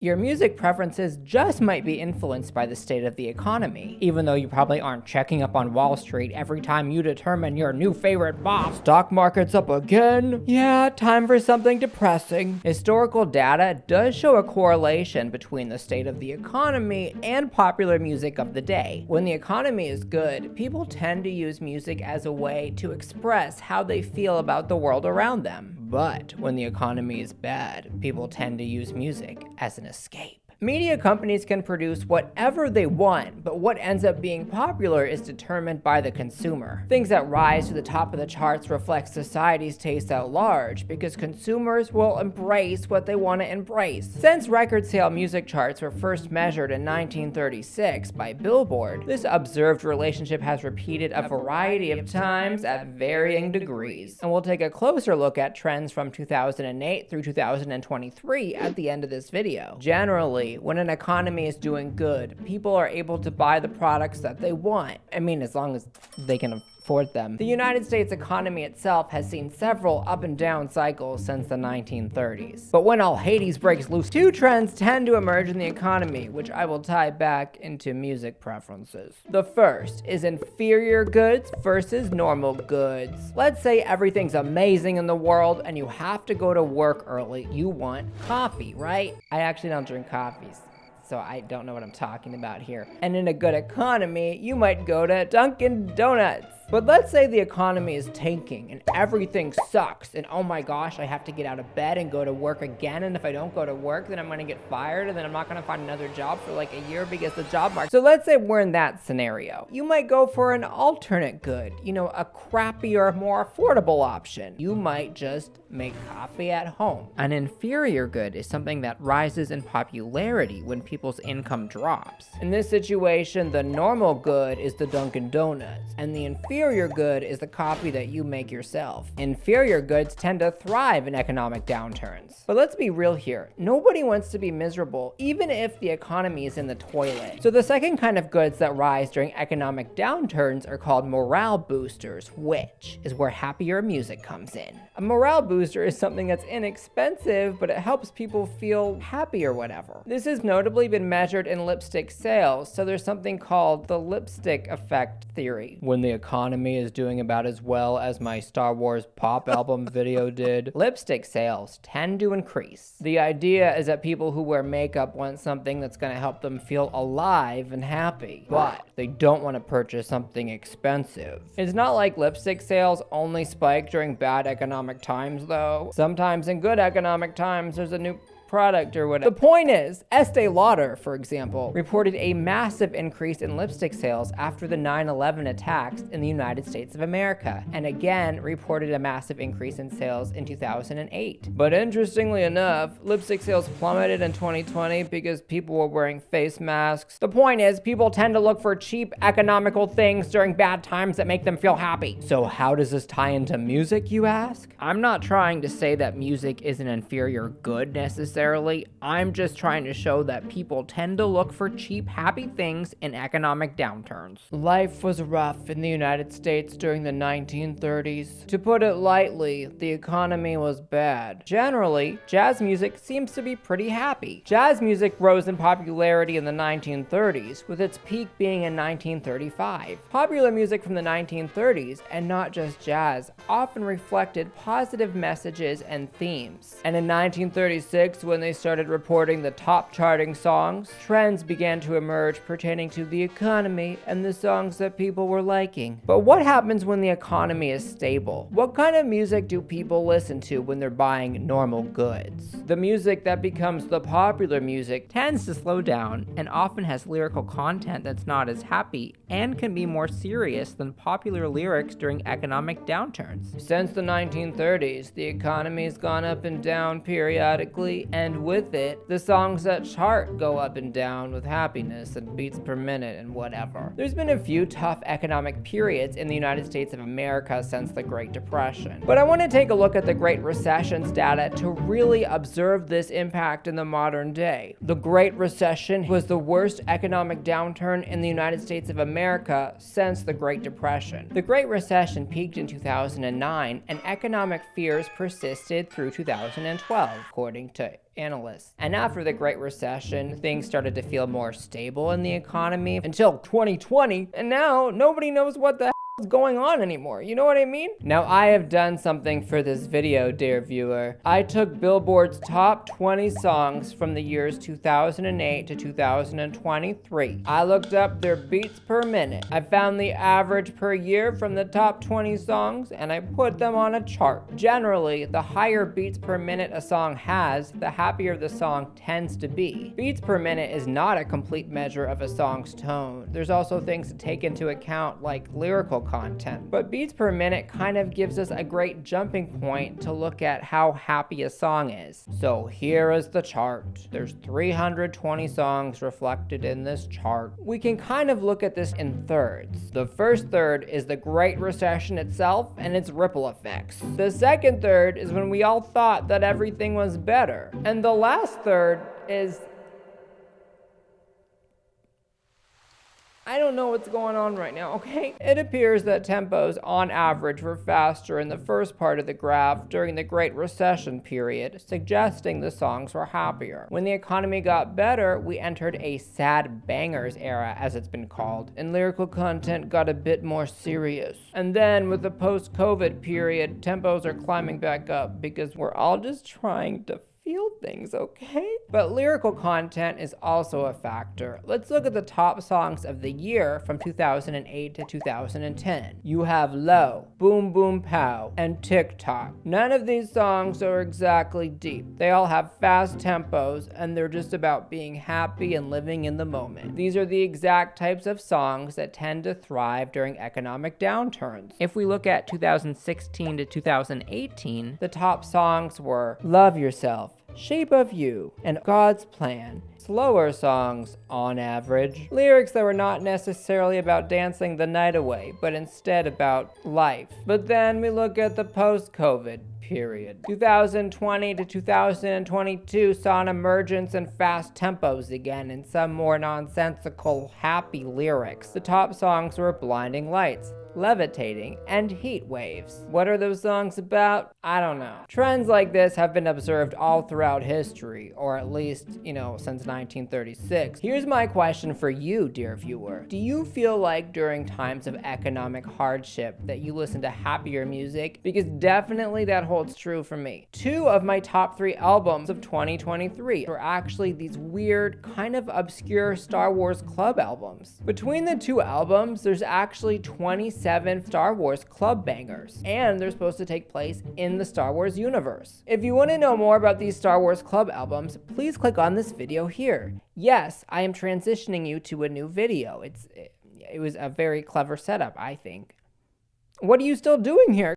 Your music preferences just might be influenced by the state of the economy, even though you probably aren't checking up on Wall Street every time you determine your new favorite bop. Stock market's up again? Yeah, time for something depressing. Historical data does show a correlation between the state of the economy and popular music of the day. When the economy is good, people tend to use music as a way to express how they feel about the world around them. But when the economy is bad, people tend to use music as an escape. Media companies can produce whatever they want, but what ends up being popular is determined by the consumer. Things that rise to the top of the charts reflect society's taste at large, because consumers will embrace what they want to embrace. Since record sale music charts were first measured in 1936 by Billboard, this observed relationship has repeated a variety of times at varying degrees. And we'll take a closer look at trends from 2008 through 2023 at the end of this video. Generally, when an economy is doing good, people are able to buy the products that they want. I mean, as long as they can afford them. The United States economy itself has seen several up and down cycles since the 1930s. But when all Hades breaks loose, two trends tend to emerge in the economy, which I will tie back into music preferences. The first is inferior goods versus normal goods. Let's say everything's amazing in the world and you have to go to work early. You want coffee, right? I actually don't drink coffees, so I don't know what I'm talking about here. And in a good economy, you might go to Dunkin' Donuts. But let's say the economy is tanking and everything sucks, and oh my gosh, I have to get out of bed and go to work again, and if I don't go to work, then I'm gonna get fired, and then I'm not gonna find another job for like a year because the job market. So let's say we're in that scenario. You might go for an alternate good, a crappier, more affordable option. You might just make coffee at home. An inferior good is something that rises in popularity when people's income drops. In this situation, the normal good is the Dunkin' Donuts, and the inferior good is the coffee that you make yourself. Inferior goods tend to thrive in economic downturns. But let's be real here. Nobody wants to be miserable, even if the economy is in the toilet. So the second kind of goods that rise during economic downturns are called morale boosters, which is where happier music comes in. A morale booster is something that's inexpensive, but it helps people feel happy or whatever. This has notably been measured in lipstick sales, so there's something called the lipstick effect theory. When the economy is doing about as well as my Star Wars pop album video did, lipstick sales tend to increase. The idea is that people who wear makeup want something that's going to help them feel alive and happy, but they don't want to purchase something expensive. It's not like lipstick sales only spike during bad economic times though. Sometimes in good economic times, there's a new product or whatever. The point is, Estee Lauder, for example, reported a massive increase in lipstick sales after the 9/11 attacks in the United States of America, and again reported a massive increase in sales in 2008. But interestingly enough, lipstick sales plummeted in 2020 because people were wearing face masks. The point is, people tend to look for cheap, economical things during bad times that make them feel happy. So how does this tie into music, you ask? I'm not trying to say that music is an inferior good necessarily. I'm just trying to show that people tend to look for cheap, happy things in economic downturns. Life was rough in the United States during the 1930s. To put it lightly, the economy was bad. Generally, jazz music seems to be pretty happy. Jazz music rose in popularity in the 1930s, with its peak being in 1935. Popular music from the 1930s, and not just jazz, often reflected positive messages and themes. And in 1936, when they started reporting the top charting songs, trends began to emerge pertaining to the economy and the songs that people were liking. But what happens when the economy is stable? What kind of music do people listen to when they're buying normal goods? The music that becomes the popular music tends to slow down and often has lyrical content that's not as happy and can be more serious than popular lyrics during economic downturns. Since the 1930s, the economy's gone up and down periodically, and with it, the songs that chart go up and down with happiness and beats per minute and whatever. There's been a few tough economic periods in the United States of America since the Great Depression. But I want to take a look at the Great Recession's data to really observe this impact in the modern day. The Great Recession was the worst economic downturn in the United States of America since the Great Depression. The Great Recession peaked in 2009, and economic fears persisted through 2012, according to analysts. And after the Great Recession, things started to feel more stable in the economy until 2020, and now nobody knows what the is going on anymore. You know what I mean? Now, I have done something for this video, dear viewer. I took Billboard's top 20 songs from the years 2008 to 2023. I looked up their beats per minute. I found the average per year from the top 20 songs, and I put them on a chart. Generally, the higher beats per minute a song has, the happier the song tends to be. Beats per minute is not a complete measure of a song's tone. There's also things to take into account, like lyrical content, but beats per minute kind of gives us a great jumping point to look at how happy a song is. So here is the chart. There's 320 songs reflected in this chart. We can kind of look at this in thirds. The first third is the Great Recession itself and its ripple effects. The second third is when we all thought that everything was better. And the last third is I don't know what's going on right now, okay? It appears that tempos on average were faster in the first part of the graph during the Great Recession period, suggesting the songs were happier. When the economy got better, we entered a sad bangers era, as it's been called, and lyrical content got a bit more serious. And then with the post-COVID period, tempos are climbing back up because we're all just trying to feel things, okay? But lyrical content is also a factor. Let's look at the top songs of the year from 2008 to 2010. You have Low, Boom Boom Pow, and TikTok. None of these songs are exactly deep. They all have fast tempos, and they're just about being happy and living in the moment. These are the exact types of songs that tend to thrive during economic downturns. If we look at 2016 to 2018, the top songs were Love Yourself, Shape of You, and God's Plan. Slower songs, on average. Lyrics that were not necessarily about dancing the night away, but instead about life. But then we look at the post-COVID period. 2020 to 2022 saw an emergence in fast tempos again and some more nonsensical, happy lyrics. The top songs were Blinding Lights, Levitating, and Heat Waves. What are those songs about? I don't know. Trends like this have been observed all throughout history, or at least, since 1936. Here's my question for you, dear viewer. Do you feel like during times of economic hardship that you listen to happier music? Because definitely that holds true for me. 2 of my top 3 albums of 2023 were actually these weird, kind of obscure Star Wars Club albums. Between the 2 albums, there's actually 27 Star Wars club bangers, and they're supposed to take place in the Star Wars universe. If you want to know more about these Star Wars club albums, please click on this video here. Yes, I am transitioning you to a new video. It was a very clever setup, I think. What are you still doing here?